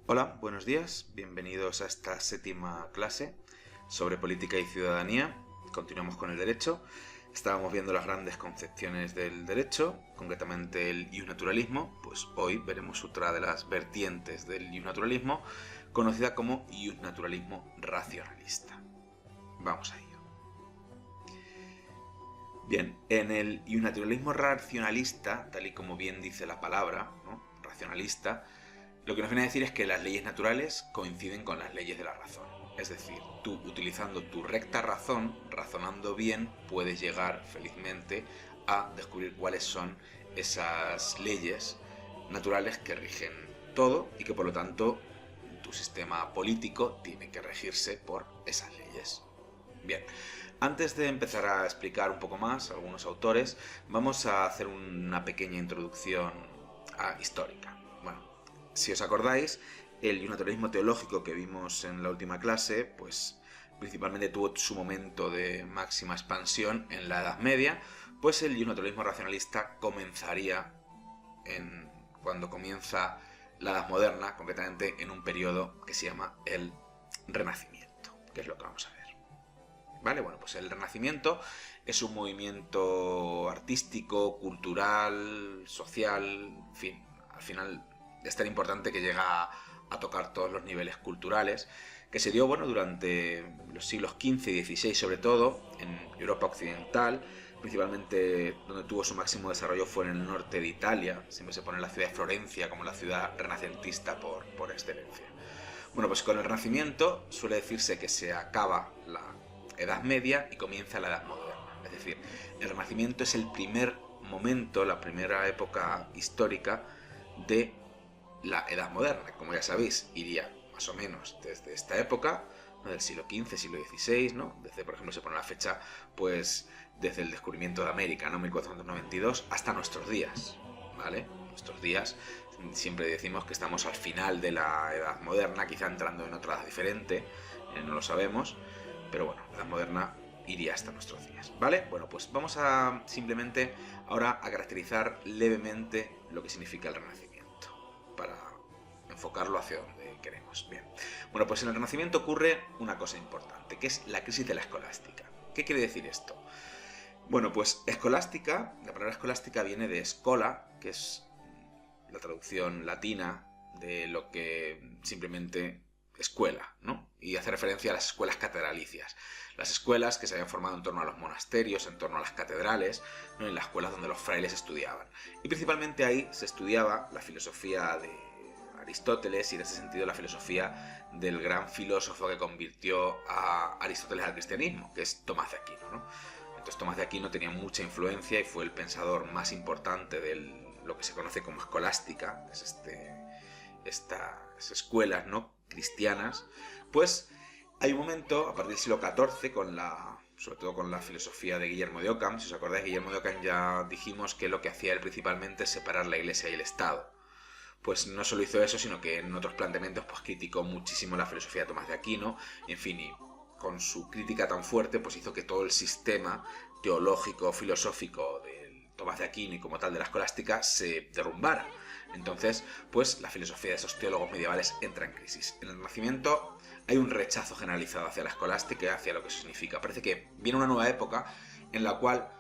Hola, buenos días, bienvenidos a esta séptima clase sobre política y ciudadanía. Continuamos con el derecho. Estábamos viendo las grandes concepciones del derecho, concretamente el iusnaturalismo. Pues hoy veremos otra de las vertientes del iusnaturalismo, conocida como iusnaturalismo racionalista. Vamos a ello. Bien, en el iusnaturalismo racionalista, tal y como bien dice la palabra, ¿no? Racionalista, lo que nos viene a decir es que las leyes naturales coinciden con las leyes de la razón. Es decir, tú utilizando tu recta razón, razonando bien, puedes llegar felizmente a descubrir cuáles son esas leyes naturales que rigen todo y que por lo tanto tu sistema político tiene que regirse por esas leyes. Bien, antes de empezar a explicar un poco más algunos autores, vamos a hacer una pequeña introducción histórica. Bueno, si os acordáis, el iusnaturalismo teológico que vimos en la última clase, pues principalmente tuvo su momento de máxima expansión en la Edad Media, pues el iusnaturalismo racionalista comenzaría cuando comienza la Edad Moderna, concretamente en un periodo que se llama el Renacimiento, que es lo que vamos a ver. ¿Vale? Bueno, pues el Renacimiento es un movimiento artístico, cultural, social, en fin, al final es tan importante que llega a tocar todos los niveles culturales, que se dio durante los siglos XV y XVI, sobre todo en Europa occidental, principalmente donde tuvo su máximo desarrollo fue en el norte de Italia. Siempre se pone la ciudad de Florencia como la ciudad renacentista por excelencia. Bueno, pues con el Renacimiento suele decirse que se acaba la Edad Media y comienza la Edad Moderna. Es decir, el Renacimiento es el primer momento, la primera época histórica de la Edad Moderna. Como ya sabéis, iría más o menos desde esta época, ¿no? Del siglo XV, siglo XVI, ¿no? Desde, por ejemplo, se pone la fecha, pues, desde el descubrimiento de América, ¿no? 1492, hasta nuestros días, ¿vale? Nuestros días, siempre decimos que estamos al final de la Edad Moderna, quizá entrando en otra edad diferente, no lo sabemos, pero bueno, la Edad Moderna iría hasta nuestros días, ¿vale? Bueno, pues vamos a simplemente ahora a caracterizar levemente lo que significa el Renacimiento, para enfocarlo hacia donde queremos. Bien, bueno, pues en el Renacimiento ocurre una cosa importante, que es la crisis de la escolástica. ¿Qué quiere decir esto? Bueno, pues escolástica, la palabra escolástica viene de escola, que es la traducción latina de lo que simplemente escuela, ¿no? Y hace referencia a las escuelas catedralicias. Las escuelas que se habían formado en torno a los monasterios, en torno a las catedrales, ¿no? En las escuelas donde los frailes estudiaban. Y principalmente ahí se estudiaba la filosofía de Aristóteles y en ese sentido la filosofía del gran filósofo que convirtió a Aristóteles al cristianismo, que es Tomás de Aquino, ¿no? Entonces Tomás de Aquino tenía mucha influencia y fue el pensador más importante de lo que se conoce como escolástica, que es estas escuelas, ¿no?, cristianas. Pues hay un momento, a partir del siglo XIV, sobre todo con la filosofía de Guillermo de Ockham. Si os acordáis, Guillermo de Ockham ya dijimos que lo que hacía él principalmente es separar la Iglesia y el Estado. Pues no solo hizo eso, sino que en otros planteamientos pues criticó muchísimo la filosofía de Tomás de Aquino, y en fin, y con su crítica tan fuerte pues hizo que todo el sistema teológico, filosófico de Tomás de Aquino y como tal de la escolástica se derrumbara. Entonces, pues la filosofía de esos teólogos medievales entra en crisis. En el Renacimiento hay un rechazo generalizado hacia la escolástica y hacia lo que eso significa. Parece que viene una nueva época en la cual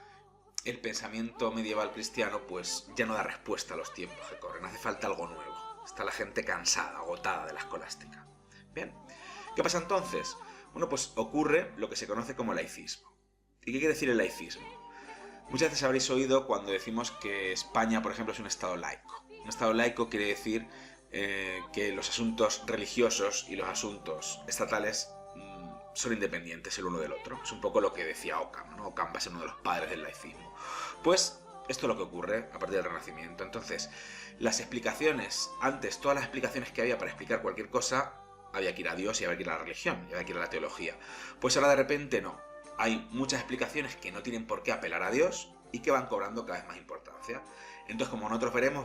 el pensamiento medieval cristiano pues ya no da respuesta a los tiempos que corren, hace falta algo nuevo. Está la gente cansada, agotada de la escolástica. Bien, ¿qué pasa entonces? Bueno, pues ocurre lo que se conoce como laicismo. ¿Y qué quiere decir el laicismo? Muchas veces habréis oído cuando decimos que España, por ejemplo, es un estado laico. Un estado laico quiere decir que los asuntos religiosos y los asuntos estatales son independientes el uno del otro. Es un poco lo que decía Ockham, ¿no? Ockham va a ser uno de los padres del laicismo. Pues esto es lo que ocurre a partir del Renacimiento. Entonces, las explicaciones, antes todas las explicaciones que había para explicar cualquier cosa, había que ir a Dios y había que ir a la religión, y había que ir a la teología. Pues ahora de repente no. Hay muchas explicaciones que no tienen por qué apelar a Dios y que van cobrando cada vez más importancia. Entonces, como nosotros veremos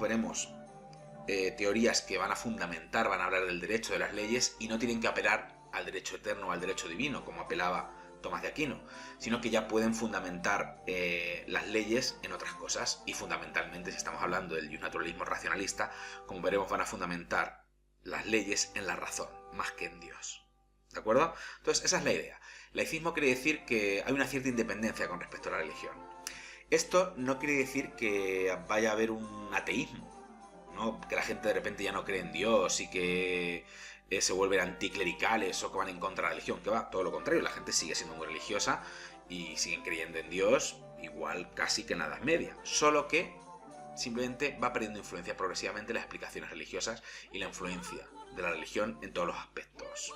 teorías que van a fundamentar, van a hablar del derecho, de las leyes, y no tienen que apelar al derecho eterno o al derecho divino, como apelaba Tomás de Aquino, sino que ya pueden fundamentar las leyes en otras cosas, y fundamentalmente, si estamos hablando del iusnaturalismo racionalista, como veremos, van a fundamentar las leyes en la razón, más que en Dios. ¿De acuerdo? Entonces, esa es la idea. Laicismo quiere decir que hay una cierta independencia con respecto a la religión. Esto no quiere decir que vaya a haber un ateísmo, ¿no? Que la gente de repente ya no cree en Dios y que se vuelven anticlericales o que van en contra de la religión. Que va, todo lo contrario, la gente sigue siendo muy religiosa y siguen creyendo en Dios, igual casi que en la Edad Media. Solo que simplemente va perdiendo influencia progresivamente las explicaciones religiosas y la influencia de la religión en todos los aspectos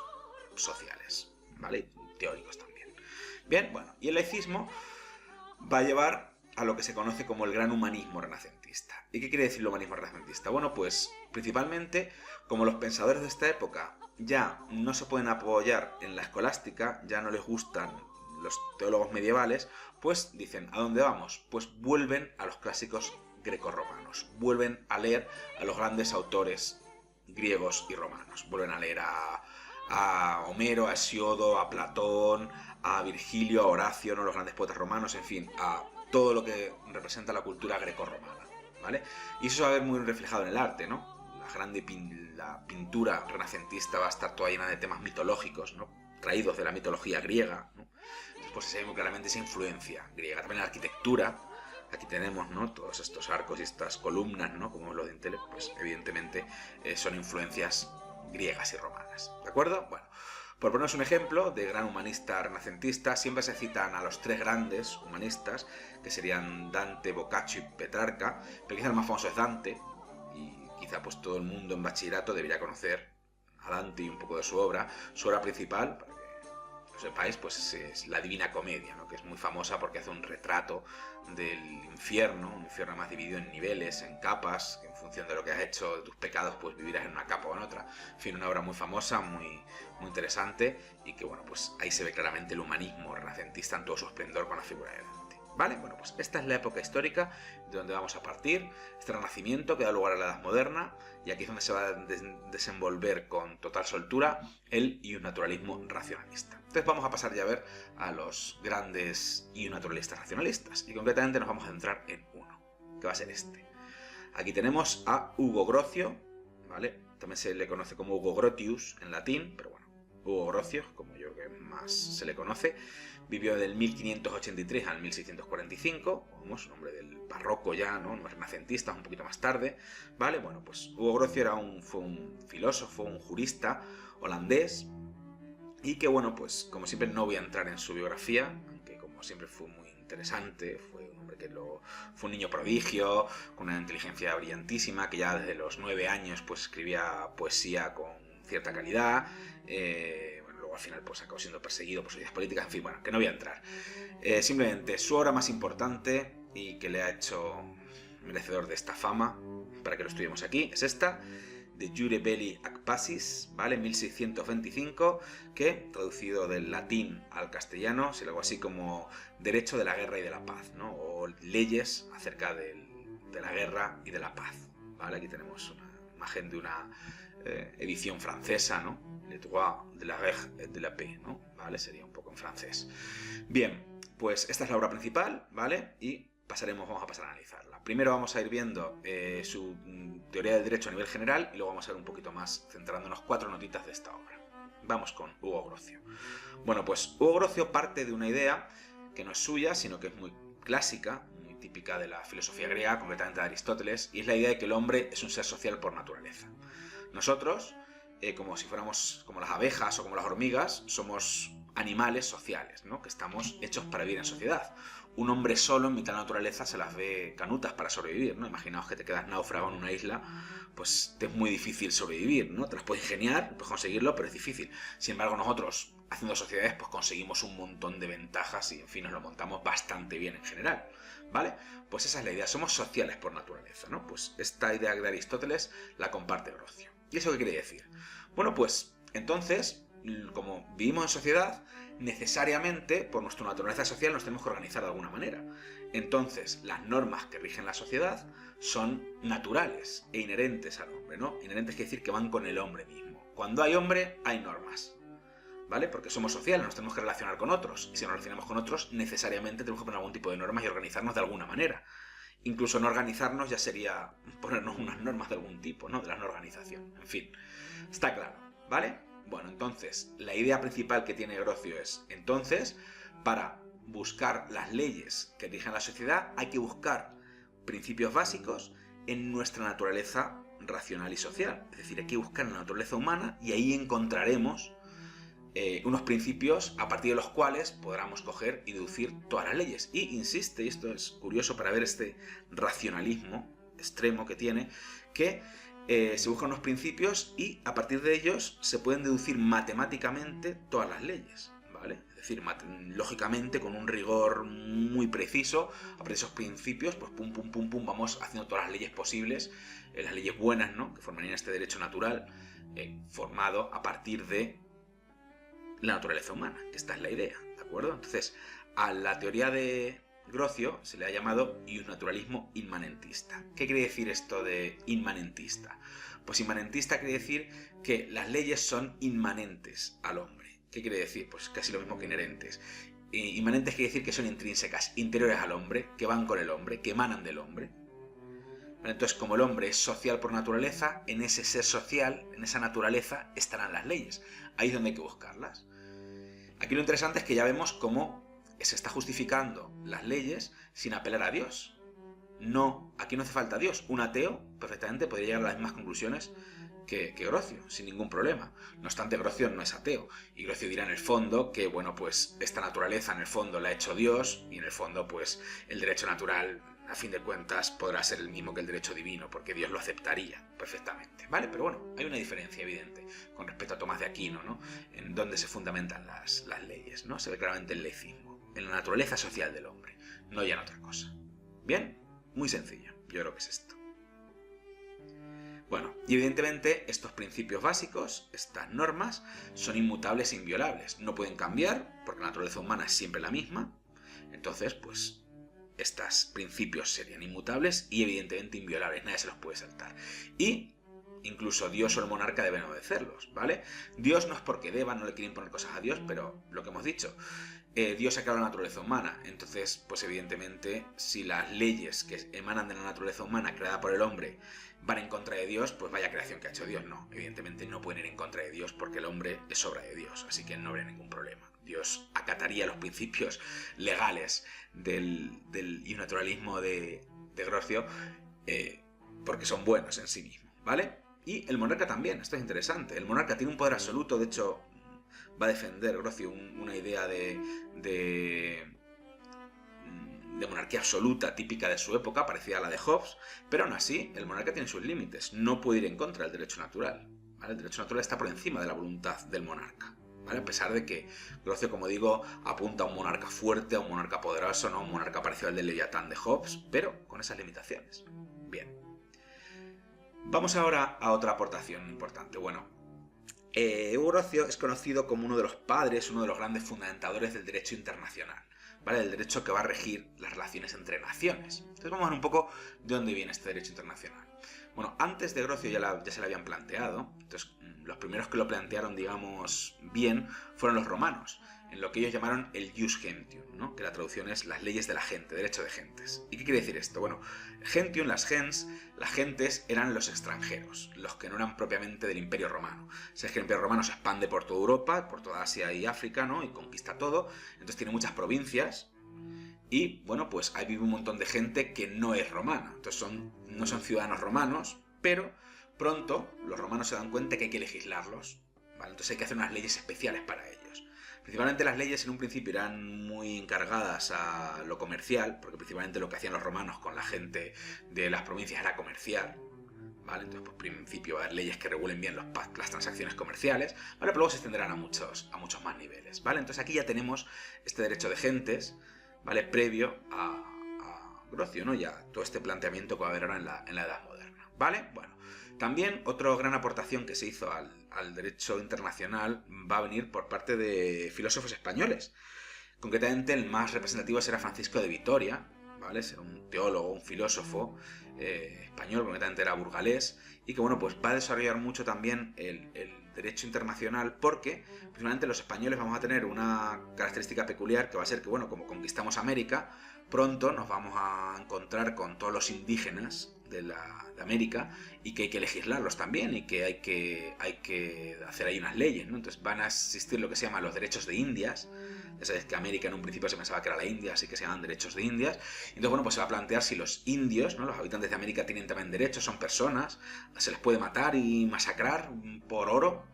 sociales, ¿vale? Teóricos también. Bien, bueno, y el laicismo va a llevar a lo que se conoce como el gran humanismo renacentista. ¿Y qué quiere decir el humanismo renacentista? Bueno, pues principalmente, como los pensadores de esta época ya no se pueden apoyar en la escolástica, ya no les gustan los teólogos medievales, pues dicen, ¿a dónde vamos? Pues vuelven a los clásicos grecorromanos, vuelven a leer a los grandes autores griegos y romanos, vuelven a leer a Homero, a Hesiodo, a Platón, a Virgilio, a Horacio, ¿no? Los grandes poetas romanos, en fin, a todo lo que representa la cultura grecorromana, ¿vale? Y eso se va a ver muy reflejado en el arte, ¿no? La pintura renacentista va a estar toda llena de temas mitológicos, ¿no? Traídos de la mitología griega, ¿no? Pues se ve muy claramente esa influencia griega. También la arquitectura, aquí tenemos, ¿no? Todos estos arcos y estas columnas, ¿no? Como los dinteles, pues evidentemente son influencias griegas y romanas, ¿de acuerdo? Bueno, por poneros un ejemplo de gran humanista renacentista, siempre se citan a los tres grandes humanistas, que serían Dante, Boccaccio y Petrarca, pero quizá el más famoso es Dante, y quizá pues todo el mundo en bachillerato debería conocer a Dante y un poco de su obra. Su obra principal, para que lo sepáis, pues es La Divina Comedia, ¿no? Que es muy famosa porque hace un retrato del infierno, un infierno más dividido en niveles, en capas, que en función de lo que has hecho, de tus pecados, pues vivirás en una capa o en otra. En fin, una obra muy famosa, muy interesante, y que bueno, pues ahí se ve claramente el humanismo renacentista en todo su esplendor con la figura de Dante. ¿Vale? Bueno, pues esta es la época histórica de donde vamos a partir, este renacimiento que da lugar a la Edad Moderna, y aquí es donde se va a desenvolver con total soltura el iusnaturalismo racionalista. Entonces vamos a pasar ya a ver a los grandes iusnaturalistas racionalistas, y concretamente nos vamos a centrar en uno, que va a ser este. Aquí tenemos a Hugo Grocio, ¿vale? También se le conoce como Hugo Grotius en latín, pero bueno, Hugo Grocio, como yo creo que más se le conoce, vivió del 1583 al 1645, vamos, un hombre del barroco ya, ¿no? No es renacentista, un poquito más tarde, ¿vale? Bueno, pues Hugo Grocio fue un filósofo, un jurista holandés, y que bueno, pues como siempre no voy a entrar en su biografía, aunque como siempre fue muy interesante, fue un hombre que fue un niño prodigio, con una inteligencia brillantísima, que ya desde los 9 años pues escribía poesía con cierta calidad, al final pues acabó siendo perseguido por sus ideas políticas, en fin, bueno, que no voy a entrar. Simplemente su obra más importante y que le ha hecho merecedor de esta fama, para que lo estudiemos aquí, es esta, De Jure Belli ac Pacis, ¿vale? 1625, que traducido del latín al castellano sería algo así como Derecho de la Guerra y de la Paz, ¿no? O leyes acerca de la guerra y de la paz, ¿vale? Aquí tenemos una imagen de una edición francesa, ¿no? Le droit de la guerre et de la paix, ¿no? ¿Vale? Sería un poco en francés. Bien, pues esta es la obra principal, ¿vale? Y vamos a pasar a analizarla. Primero vamos a ir viendo su teoría del derecho a nivel general y luego vamos a ver un poquito más centrándonos 4 notitas de esta obra. Vamos con Hugo Grocio. Bueno, pues Hugo Grocio parte de una idea que no es suya, sino que es muy clásica, muy típica de la filosofía griega, concretamente de Aristóteles, y es la idea de que el hombre es un ser social por naturaleza. Nosotros, como si fuéramos como las abejas o como las hormigas, somos animales sociales, ¿no? Que estamos hechos para vivir en sociedad. Un hombre solo en mitad de la naturaleza se las ve canutas para sobrevivir, ¿no? Imaginaos que te quedas náufrago en una isla, pues te es muy difícil sobrevivir, ¿no? Te las puedes ingeniar, puedes conseguirlo, pero es difícil. Sin embargo, nosotros, haciendo sociedades, pues conseguimos un montón de ventajas y, en fin, nos lo montamos bastante bien en general, ¿vale? Pues esa es la idea, somos sociales por naturaleza, ¿no? Pues esta idea de Aristóteles la comparte Grocio. ¿Y eso qué quiere decir? Bueno, pues entonces, como vivimos en sociedad, necesariamente, por nuestra naturaleza social, nos tenemos que organizar de alguna manera. Entonces, las normas que rigen la sociedad son naturales e inherentes al hombre, ¿no? Inherentes quiere decir que van con el hombre mismo. Cuando hay hombre, hay normas, ¿vale? Porque somos sociales, nos tenemos que relacionar con otros. Y si nos relacionamos con otros, necesariamente tenemos que poner algún tipo de normas y organizarnos de alguna manera. incluso no organizarnos ya sería ponernos unas normas de algún tipo, ¿no? De la no organización. En fin, está claro, ¿vale? Bueno, entonces, la idea principal que tiene Grocio es, entonces, para buscar las leyes que rigen la sociedad, hay que buscar principios básicos en nuestra naturaleza racional y social. Es decir, hay que buscar en la naturaleza humana y ahí encontraremos unos principios a partir de los cuales podamos coger y deducir todas las leyes. Y insiste, y esto es curioso para ver este racionalismo extremo que tiene, que se buscan unos principios y a partir de ellos se pueden deducir matemáticamente todas las leyes, ¿vale? Es decir, lógicamente, con un rigor muy preciso, a partir de esos principios, pues pum, pum, pum, pum, vamos haciendo todas las leyes posibles, las leyes buenas, ¿no? Que formarían este derecho natural, formado a partir de la naturaleza humana, que esta es la idea, ¿de acuerdo? Entonces, a la teoría de Grocio se le ha llamado iusnaturalismo inmanentista. ¿Qué quiere decir esto de inmanentista? Pues inmanentista quiere decir que las leyes son inmanentes al hombre. ¿Qué quiere decir? Pues casi lo mismo que inherentes. Inmanentes quiere decir que son intrínsecas, interiores al hombre, que van con el hombre, que emanan del hombre. Entonces, como el hombre es social por naturaleza, en ese ser social, en esa naturaleza, estarán las leyes. Ahí es donde hay que buscarlas. Aquí lo interesante es que ya vemos cómo se está justificando las leyes sin apelar a Dios. No, aquí no hace falta Dios. Un ateo perfectamente podría llegar a las mismas conclusiones que Grocio, sin ningún problema. No obstante, Grocio no es ateo. Y Grocio dirá en el fondo que, bueno, pues esta naturaleza en el fondo la ha hecho Dios y en el fondo, pues el derecho natural, a fin de cuentas, podrá ser el mismo que el derecho divino, porque Dios lo aceptaría perfectamente, ¿vale? Pero bueno, hay una diferencia evidente con respecto a Tomás de Aquino, ¿no? En donde se fundamentan las leyes, ¿no? Se ve claramente el laicismo, en la naturaleza social del hombre, no ya en otra cosa. ¿Bien? Muy sencillo, yo creo que es esto. Bueno, y evidentemente estos principios básicos, estas normas, son inmutables e inviolables. No pueden cambiar, porque la naturaleza humana es siempre la misma. Entonces, pues, estos principios serían inmutables y evidentemente inviolables, nadie se los puede saltar. Y incluso Dios o el monarca deben obedecerlos, ¿vale? Dios no es porque deba, no le quieren poner cosas a Dios, pero lo que hemos dicho, Dios ha creado la naturaleza humana, entonces, pues evidentemente, si las leyes que emanan de la naturaleza humana creada por el hombre van en contra de Dios, pues vaya creación que ha hecho Dios. No, evidentemente no pueden ir en contra de Dios porque el hombre es obra de Dios, así que no habría ningún problema. Dios acataría los principios legales del iusnaturalismo de Grocio porque son buenos en sí mismos, ¿vale? Y el monarca también, esto es interesante. El monarca tiene un poder absoluto, de hecho, va a defender Grocio una idea de monarquía absoluta típica de su época, parecida a la de Hobbes, pero aún así el monarca tiene sus límites, no puede ir en contra del derecho natural, ¿vale? El derecho natural está por encima de la voluntad del monarca, ¿vale? A pesar de que Grocio, como digo, apunta a un monarca fuerte, a un monarca poderoso, no a un monarca parecido al del Leviatán de Hobbes, pero con esas limitaciones. Bien. Vamos ahora a otra aportación importante. Bueno, Grocio es conocido como uno de los padres, uno de los grandes fundamentadores del derecho internacional, ¿vale? El derecho que va a regir las relaciones entre naciones. Entonces vamos a ver un poco de dónde viene este derecho internacional. Bueno, antes de Grocio ya se lo habían planteado, entonces los primeros que lo plantearon, digamos, bien, fueron los romanos, en lo que ellos llamaron el jus gentium, ¿no? Que la traducción es las leyes de la gente, derecho de gentes. ¿Y qué quiere decir esto? Bueno, gentium, las gentes eran los extranjeros, los que no eran propiamente del Imperio Romano. Sabes que el Imperio Romano se expande por toda Europa, por toda Asia y África, ¿no? Y conquista todo, entonces tiene muchas provincias. Y, bueno, pues ahí vive un montón de gente que no es romana. Entonces no son ciudadanos romanos, pero pronto los romanos se dan cuenta que hay que legislarlos, ¿vale? Entonces hay que hacer unas leyes especiales para ellos. Principalmente las leyes en un principio eran muy encargadas a lo comercial, porque principalmente lo que hacían los romanos con la gente de las provincias era comercial, ¿vale? Entonces, pues, en principio va a haber leyes que regulen bien las transacciones comerciales, ¿vale? Pero luego se extenderán a muchos más niveles, ¿vale? Entonces aquí ya tenemos este derecho de gentes, ¿vale? Previo a Grocio, ¿no? Ya todo este planteamiento que va a haber ahora en la Edad Moderna, ¿vale? Bueno, también otra gran aportación que se hizo al derecho internacional va a venir por parte de filósofos españoles. Concretamente el más representativo será Francisco de Vitoria, ¿vale? Era un teólogo, un filósofo español, concretamente era burgalés, y que, bueno, pues va a desarrollar mucho también el derecho internacional, porque principalmente los españoles vamos a tener una característica peculiar que va a ser que, bueno, como conquistamos América, pronto nos vamos a encontrar con todos los indígenas de América y que hay que legislarlos también y que hay que hacer ahí unas leyes, ¿no? Entonces van a existir lo que se llama los derechos de Indias. Ya sabéis que América en un principio se pensaba que era la India, así que se llaman derechos de Indias. Entonces, bueno, pues se va a plantear si los indios, ¿no?, los habitantes de América, tienen también derechos, son personas, se les puede matar y masacrar por oro,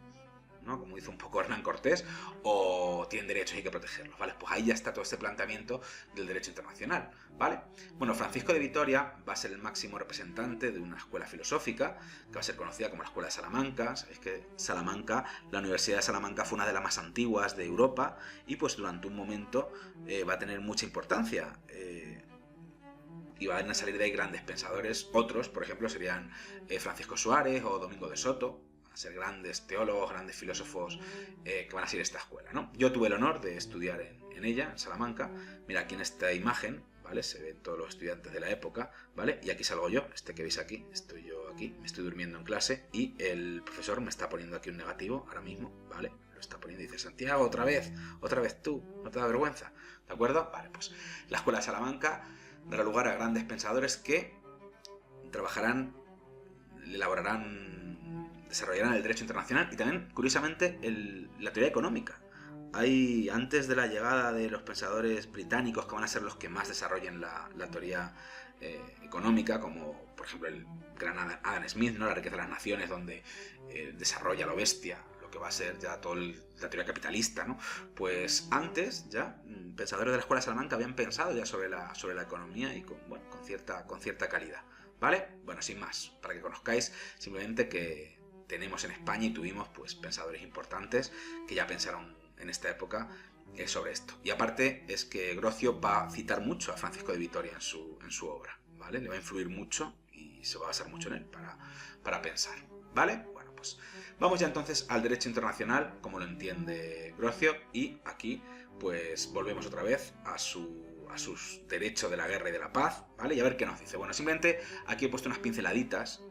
¿no?, como dice un poco Hernán Cortés, o tienen derechos y hay que protegerlos, ¿vale? Pues ahí ya está todo este planteamiento del derecho internacional, ¿vale? Bueno, Francisco de Vitoria va a ser el máximo representante de una escuela filosófica que va a ser conocida como la Escuela de Salamanca. Sabéis que Salamanca, la Universidad de Salamanca fue una de las más antiguas de Europa y pues durante un momento va a tener mucha importancia. Y van a salir de ahí grandes pensadores. Otros, por ejemplo, serían Francisco Suárez o Domingo de Soto. Van a ser grandes teólogos, grandes filósofos que van a seguir esta escuela, ¿no? Yo tuve el honor de estudiar en ella, en Salamanca. Mira, aquí en esta imagen, ¿vale?, se ven todos los estudiantes de la época, ¿vale? Y aquí salgo yo, este que veis aquí, estoy yo aquí, me estoy durmiendo en clase y el profesor me está poniendo aquí un negativo ahora mismo, ¿vale? Lo está poniendo y dice: Santiago, otra vez tú, ¿no te da vergüenza? ¿De acuerdo? Vale, pues la Escuela de Salamanca dará lugar a grandes pensadores que trabajarán, desarrollarán el derecho internacional y también, curiosamente, la teoría económica. Antes de la llegada de los pensadores británicos, que van a ser los que más desarrollen la teoría económica, como por ejemplo el gran Adam Smith, ¿no?, La riqueza de las naciones, donde desarrolla lo bestia, lo que va a ser ya toda la teoría capitalista, ¿no? Pues antes ya pensadores de la Escuela de Salamanca habían pensado ya sobre la economía y con cierta calidad, ¿vale? Bueno, sin más, para que conozcáis simplemente que tenemos en España y tuvimos pues pensadores importantes que ya pensaron en esta época sobre esto. Y aparte es que Grocio va a citar mucho a Francisco de Vitoria en su obra, ¿vale? Le va a influir mucho y se va a basar mucho en él para pensar, ¿vale? Bueno, pues vamos ya entonces al derecho internacional, como lo entiende Grocio, y aquí pues volvemos otra vez a sus derechos de la guerra y de la paz, ¿vale? Y a ver qué nos dice. Bueno, simplemente aquí he puesto unas pinceladitas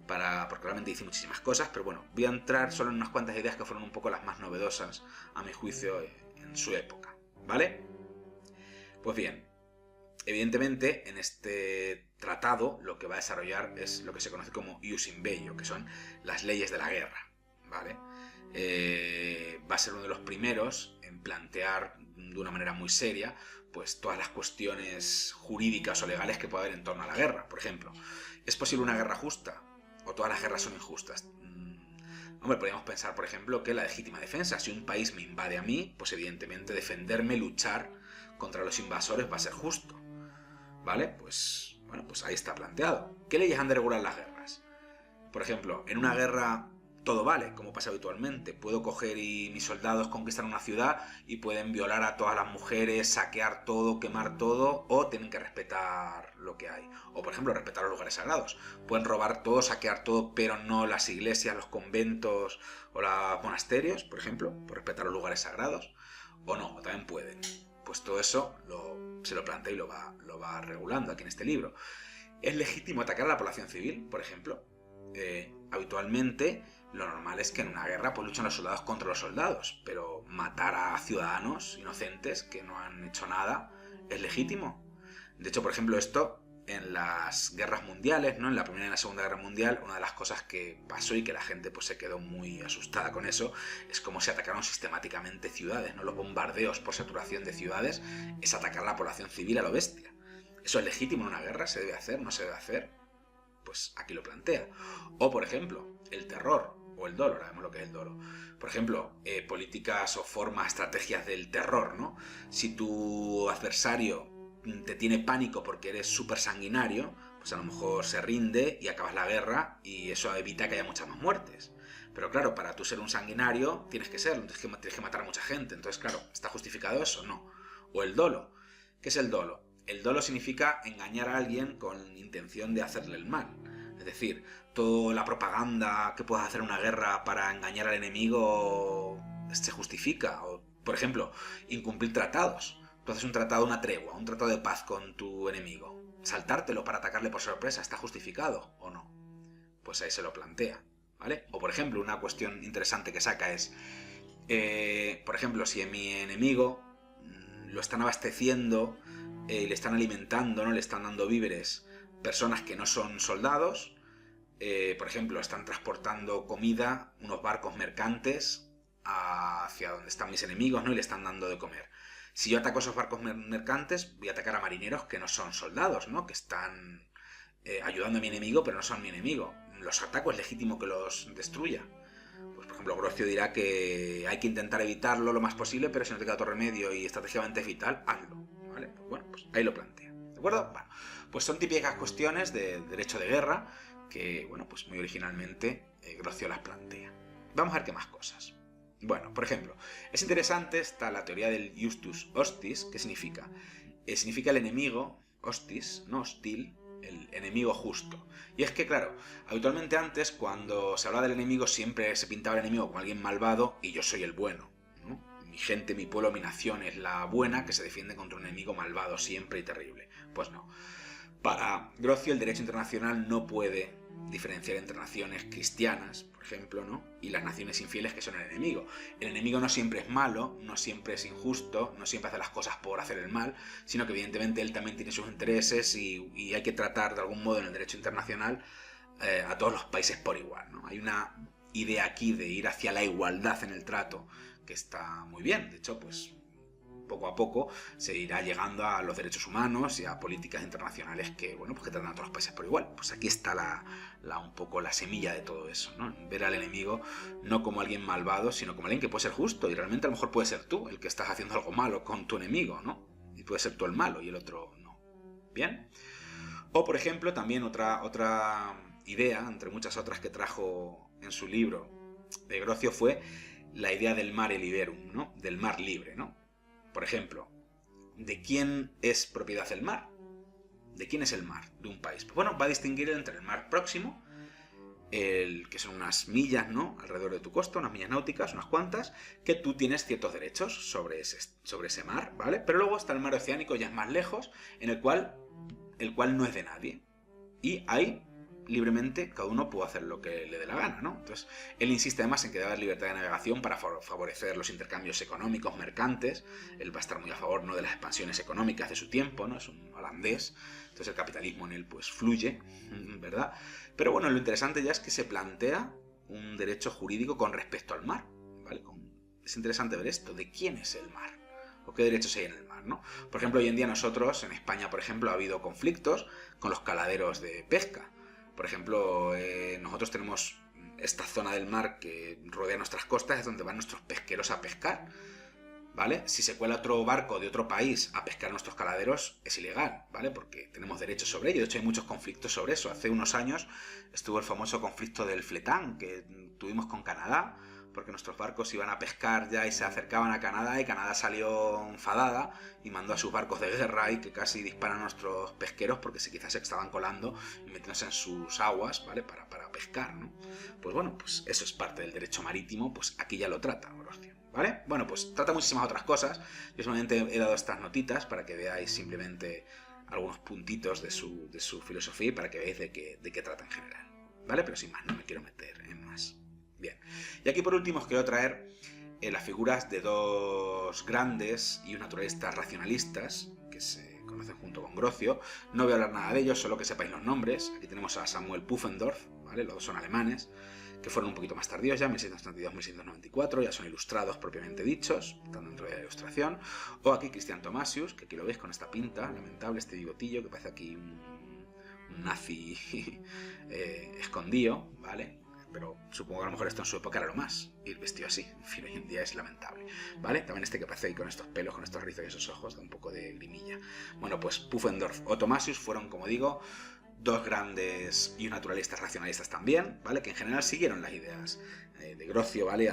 porque realmente dice muchísimas cosas, pero bueno, voy a entrar solo en unas cuantas ideas que fueron un poco las más novedosas, a mi juicio, en su época, ¿vale? Pues bien, evidentemente en este tratado lo que va a desarrollar es lo que se conoce como ius in bello, que son las leyes de la guerra, ¿vale? Va a ser uno de los primeros en plantear de una manera muy seria pues todas las cuestiones jurídicas o legales que puede haber en torno a la guerra. Por ejemplo, ¿es posible una guerra justa? ¿O todas las guerras son injustas? Hombre, podríamos pensar, por ejemplo, que la legítima defensa. Si un país me invade a mí, pues evidentemente defenderme, luchar contra los invasores va a ser justo, ¿vale? Pues, bueno, pues ahí está planteado. ¿Qué leyes han de regular las guerras? Por ejemplo, en una guerra todo vale, como pasa habitualmente. Puedo coger y mis soldados conquistan una ciudad y pueden violar a todas las mujeres, saquear todo, quemar todo, o tienen que respetar lo que hay. O, por ejemplo, respetar los lugares sagrados. Pueden robar todo, saquear todo, pero no las iglesias, los conventos o los monasterios, por ejemplo, por respetar los lugares sagrados. O no, o también pueden. Pues todo eso se lo plantea y lo va regulando aquí en este libro. ¿Es legítimo atacar a la población civil, por ejemplo? Habitualmente lo normal es que en una guerra pues luchan los soldados contra los soldados, pero matar a ciudadanos inocentes que no han hecho nada es legítimo. De hecho, por ejemplo, esto en las guerras mundiales, ¿no?, en la Primera y en la Segunda Guerra Mundial, una de las cosas que pasó y que la gente pues se quedó muy asustada con eso es cómo se atacaron sistemáticamente ciudades, ¿no? Los bombardeos por saturación de ciudades es atacar a la población civil a lo bestia. ¿Eso es legítimo en una guerra? ¿Se debe hacer? ¿No se debe hacer? Pues aquí lo plantea. O, por ejemplo, el terror o el dolo, ahora vemos lo que es el dolo. Por ejemplo, políticas o formas, estrategias del terror, ¿no? Si tu adversario te tiene pánico porque eres súper sanguinario, pues a lo mejor se rinde y acabas la guerra y eso evita que haya muchas más muertes. Pero claro, para tú ser un sanguinario tienes que serlo, tienes que matar a mucha gente. Entonces, claro, ¿está justificado eso? No. O el dolo. ¿Qué es el dolo? El dolo significa engañar a alguien con intención de hacerle el mal. Es decir, toda la propaganda que puedas hacer en una guerra para engañar al enemigo se justifica. O, por ejemplo, incumplir tratados. Tú haces un tratado, una tregua, un tratado de paz con tu enemigo. Saltártelo para atacarle por sorpresa, ¿está justificado o no? Pues ahí se lo plantea, ¿vale? O, por ejemplo, una cuestión interesante que saca es, por ejemplo, si mi enemigo lo están abasteciendo le están alimentando, ¿no? Le están dando víveres personas que no son soldados. Por ejemplo, están transportando comida, unos barcos mercantes hacia donde están mis enemigos, ¿no? Y le están dando de comer. Si yo ataco esos barcos mercantes, voy a atacar a marineros que no son soldados, ¿no? Que están ayudando a mi enemigo, pero no son mi enemigo. Los ataco, es legítimo que los destruya. Pues, por ejemplo, Grocio dirá que hay que intentar evitarlo lo más posible, pero si no te queda otro remedio y estratégicamente es vital, hazlo, ¿vale? Pues bueno, pues ahí lo plantea, ¿de acuerdo? Bueno, pues son típicas cuestiones de derecho de guerra que, bueno, pues muy originalmente Grocio las plantea. Vamos a ver qué más cosas. Bueno, por ejemplo, es interesante, está la teoría del Justus Hostis. ¿Qué significa? Significa el enemigo, hostis, no hostil, el enemigo justo. Y es que, claro, habitualmente antes, cuando se hablaba del enemigo, siempre se pintaba el enemigo como alguien malvado y yo soy el bueno, ¿no? Mi gente, mi pueblo, mi nación es la buena que se defiende contra un enemigo malvado siempre y terrible. Pues no. Para Grocio, el derecho internacional no puede diferenciar entre naciones cristianas, por ejemplo, ¿no? Y las naciones infieles que son el enemigo. El enemigo no siempre es malo, no siempre es injusto, no siempre hace las cosas por hacer el mal, sino que evidentemente él también tiene sus intereses y hay que tratar de algún modo en el derecho internacional a todos los países por igual, ¿no? Hay una idea aquí de ir hacia la igualdad en el trato que está muy bien. De hecho, pues poco a poco se irá llegando a los derechos humanos y a políticas internacionales que, bueno, pues que tratan a todos los países por igual. Pues aquí está un poco la semilla de todo eso, ¿no? Ver al enemigo no como alguien malvado, sino como alguien que puede ser justo, y realmente a lo mejor puede ser tú el que estás haciendo algo malo con tu enemigo, ¿no? Y puede ser tú el malo y el otro no. ¿Bien? O, por ejemplo, también otra idea, entre muchas otras que trajo en su libro de Grocio, fue la idea del mare liberum, ¿no? Del mar libre, ¿no? Por ejemplo, ¿de quién es propiedad el mar? ¿De quién es el mar de un país? Pues bueno, va a distinguir entre el mar próximo, que son unas millas, ¿no? Alrededor de tu costa, unas millas náuticas, unas cuantas, que tú tienes ciertos derechos sobre ese mar, ¿vale? Pero luego está el mar oceánico, ya es más lejos, en el cual no es de nadie. Y ahí, libremente, cada uno puede hacer lo que le dé la gana, ¿no? Entonces, él insiste además en que debe haber libertad de navegación para favorecer los intercambios económicos, mercantes. Él va a estar muy a favor, ¿no?, de las expansiones económicas de su tiempo, ¿no? Es un holandés, entonces el capitalismo en él pues fluye, ¿verdad? Pero bueno, lo interesante ya es que se plantea un derecho jurídico con respecto al mar, ¿vale? Es interesante ver esto, ¿de quién es el mar? ¿O qué derechos hay en el mar, ¿no? Por ejemplo, hoy en día nosotros, en España, por ejemplo, ha habido conflictos con los caladeros de pesca. Por ejemplo, nosotros tenemos esta zona del mar que rodea nuestras costas, es donde van nuestros pesqueros a pescar, ¿vale? Si se cuela otro barco de otro país a pescar nuestros caladeros, es ilegal, ¿vale? Porque tenemos derechos sobre ello. De hecho, hay muchos conflictos sobre eso. Hace unos años estuvo el famoso conflicto del fletán que tuvimos con Canadá, porque nuestros barcos iban a pescar ya y se acercaban a Canadá, y Canadá salió enfadada y mandó a sus barcos de guerra y que casi disparan a nuestros pesqueros porque quizás se estaban colando y metiéndose en sus aguas, ¿vale? Para pescar, ¿no? Pues bueno, pues eso es parte del derecho marítimo, pues aquí ya lo trata Grocio, ¿vale? Bueno, pues trata muchísimas otras cosas. Yo solamente he dado estas notitas para que veáis simplemente algunos puntitos de su filosofía y para que veáis de qué trata en general, ¿vale? Pero sin más, no me quiero meter en más. Bien, y aquí por último os quiero traer las figuras de dos grandes y naturalistas racionalistas que se conocen junto con Grocio. No voy a hablar nada de ellos, solo que sepáis los nombres. Aquí tenemos a Samuel Pufendorf, ¿vale? Los dos son alemanes, que fueron un poquito más tardíos ya, 1632-1694, ya son ilustrados propiamente dichos, están dentro de la ilustración. O aquí Christian Thomasius, que aquí lo veis con esta pinta lamentable, este bigotillo, que parece aquí un nazi escondido, ¿vale? Pero supongo que a lo mejor esto en su época era lo más, ir vestido así. En fin, hoy en día es lamentable, ¿vale? También este que aparece ahí con estos pelos, con estos rizos y esos ojos, da un poco de grimilla. Bueno, pues Pufendorf o Thomasius fueron, como digo, dos grandes y naturalistas racionalistas también, ¿vale? Que en general siguieron las ideas de Grocio, ¿vale?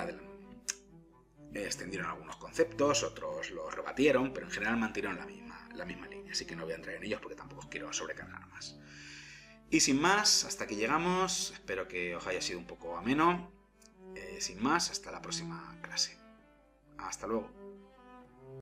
Extendieron algunos conceptos, otros los rebatieron, pero en general mantuvieron la misma línea. Así que no voy a entrar en ellos porque tampoco os quiero sobrecargar más. Y sin más, hasta aquí llegamos. Espero que os haya sido un poco ameno. Sin más, hasta la próxima clase. Hasta luego.